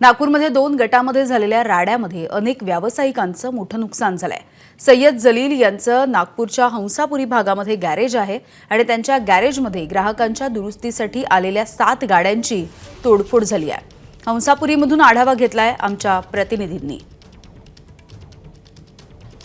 नागपूरमध्ये 2 गटामध्ये झालेल्या राड्यामध्ये अनेक व्यावसायिकांचं मोठं नुकसान झालंय। सय्यद जलील यांचं नागपूरच्या हंसापुरी भागामध्ये गॅरेज आहे आणि त्यांच्या गॅरेजमध्ये ग्राहकांच्या दुरुस्तीसाठी आलेल्या 7 गाड्यांची तोडफोड झाली आहे। हंसापुरीमधून आढावा घेतलाय आमच्या प्रतिनिधींनी।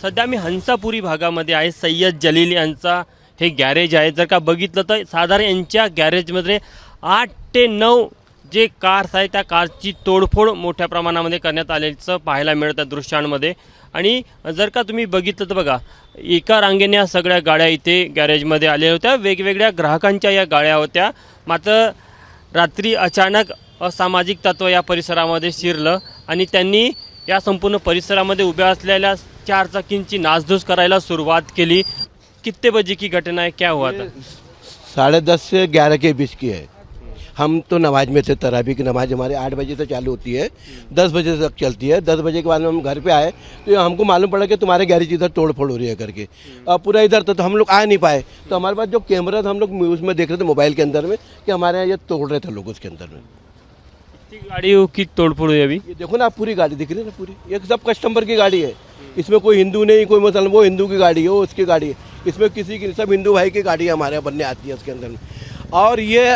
सध्या मी हंसापुरी भागामध्ये आहे। सय्यद जलील यांचा हे गॅरेज आहे। जर का बघितलं तर साधारण यांच्या गॅरेजमध्ये 8 ते 9 जे कार्स आहेत त्या कारची तोडफोड मोठ्या प्रमाणामध्ये करण्यात आल्याचं पाहायला मिळतं दृश्यांमध्ये। आणि जर का तुम्ही बघितलं तर बघा, एका रांगेने सगळ्या गाड्या इथे गॅरेजमध्ये आलेल्या होत्या। वेगवेगळ्या ग्राहकांच्या या गाड्या होत्या। मात्र रात्री अचानक असामाजिक तत्व या परिसरामध्ये शिरलं आणि त्यांनी या संपूर्ण परिसरामध्ये उभ्या असलेल्या 4 चाकींची नासधूस करायला सुरुवात केली। कितने बजे की घटना है, क्या हुआ था? 10:30 से 11 के बीच की है। हम तो नमाज में थे। तरावी की नमाज हमारे 8 बजे से चालू होती है, 10 बजे तक चलती है। 10 बजे के बाद में हम घर पे आए तो हमको मालूम पड़ा कि तुम्हारे गैरेज इधर तोड़ फोड़ हो रही है करके। अब पूरा इधर तो हम लोग आ नहीं पाए। तो हमारे पास जो कैमरा था हम लोग उसमें देख रहे थे मोबाइल के अंदर में कि हमारे यहाँ ये तोड़ रहे थे लोग उसके अंदर में। गाड़ियों की तोड़फोड़ हुई अभी? ये देखो ना, आप पूरी गाड़ी दिख रही है ना, पूरी ये सब कस्टमर की गाड़ी है। इसमें कोई हिंदू नहीं, कोई मुसलमान, वो हिंदू की गाड़ी है, वो उसकी गाड़ी है। इसमें किसी की, सब हिंदू भाई की गाड़ी हमारे यहाँ बनने आती है उसके अंदर में। और ये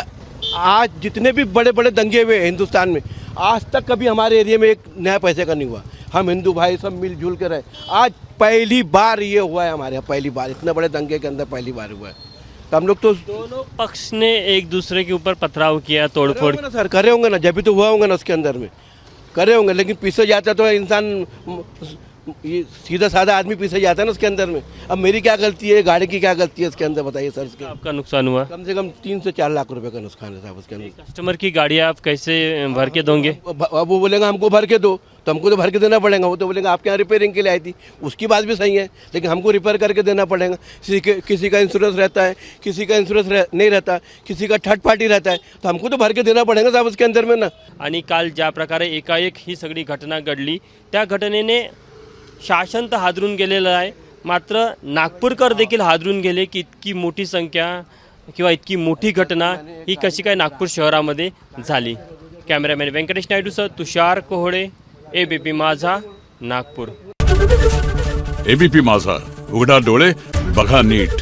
आज जितने भी बड़े बड़े दंगे हुए हिंदुस्तान में, आज तक कभी हमारे एरिया में एक नया पैसे का नहीं हुआ। हम हिंदू भाई सब मिलजुल कर रहे। आज पहली बार ये हुआ है हमारे यहाँ, पहली बार इतने बड़े दंगे के अंदर पहली बार हुआ है। तो हम लोग तो दोनों पक्ष ने एक दूसरे के ऊपर पथराव किया, तोड़फोड़ ना सर, करे होंगे ना, जब भी तो हुआ होंगे ना उसके अंदर में, करे होंगे। लेकिन पीछे जाता तो इंसान, ये सीधा साधा आदमी पीछे जाता है ना उसके अंदर में। अब मेरी क्या गलती है, गाड़ी की क्या गलती है इसके अंदर, बताइए सर। इसके आपका नुकसान हुआ? कम से कम 3 से 4 लाख रुपए का नुकसान है साहब उसके अंदर। कस्टमर की गाड़ियाँ आप कैसे भर के दोगे? अब वो बोलेगा हमको भर के दो, तो हमको तो भर के देना पड़ेगा। वो तो बोलेगा आपके यहाँ रिपेयरिंग के लिए आई थी, उसकी बात भी सही है, लेकिन हमको रिपेयर करके देना पड़ेगा। किसी का इंश्योरेंस रहता है, किसी का इंश्योरेंस नहीं रहता, किसी का थर्ड पार्टी रहता है, तो हमको तो भर के देना पड़ेगा साहब उसके अंदर में ना। आणि काल ज्या प्रकारे एकाएक ही सगळी घटना घडली, त्या घटनेने शासन तर हादरून गेलेलं आहे। मात्र नागपूरकर देखील हादरून गेले की इतकी मोठी संख्या किंवा इतकी मोठी घटना ही कशी काय नागपूर शहरामध्ये झाली। कॅमेरामॅन व्यंकटेश नायडूसह तुषार कोहळे, एबीपी माझा, नागपूर। एबीपी माझा, उघडा डोळे बघा नीट।